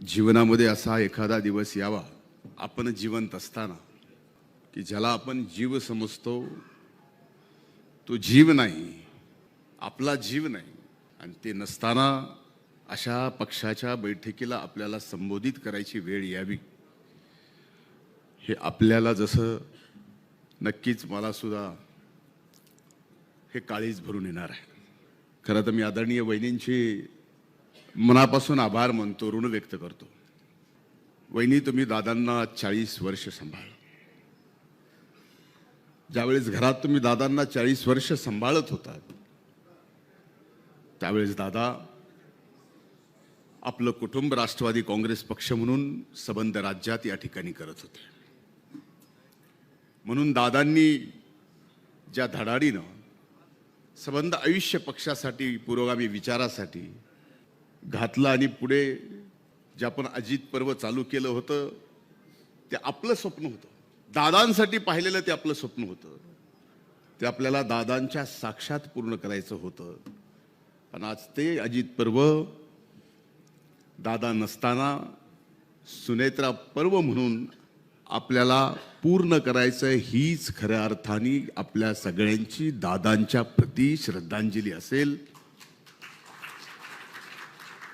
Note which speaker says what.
Speaker 1: जीवनामध्ये असा एखादा दिवस यावा आपण जिवंत असताना की ज्याला आपण जीव समजतो तो जीव नाही, आपला जीव नाही, आणि ते नसताना अशा पक्षाच्या बैठकीला आपल्याला संबोधित करायची वेळ यावी. हे आपल्याला जसं नक्कीच मला सुद्धा हे काळीज भरून येणार आहे. खरं तर मी आदरणीय वहिनींची मनापासून आभार मानतो, ऋण व्यक्त करतो. वहिनी, तुम्ही दादांना 40 वर्ष सांभाळलं. ज्यावेळेस घरात तुम्ही दादांना 40 वर्ष सांभाळत होता त्यावेळेस दादा आपलं कुटुंब राष्ट्रवादी काँग्रेस पक्ष म्हणून संबंध राज्यात या ठिकाणी करत होते. म्हणून दादांनी ज्या धडाडीनं संबंध आयुष्य पक्षासाठी पुरोगामी विचारासाठी घातलं आणि पुढे जे आपण अजित पर्व चालू केलं होतं ते आपलं स्वप्न होतं. दादांसाठी पाहिलेलं ते आपलं स्वप्न होतं. ते आपल्याला दादांच्या साक्षात पूर्ण करायचं होतं. आणि आज ते अजित पर्व दादा नसताना सुनेत्रा पर्व म्हणून आपल्याला पूर्ण करायचं. हीच खऱ्या अर्थाने आपल्या सगळ्यांची दादांच्या प्रती श्रद्धांजली असेल.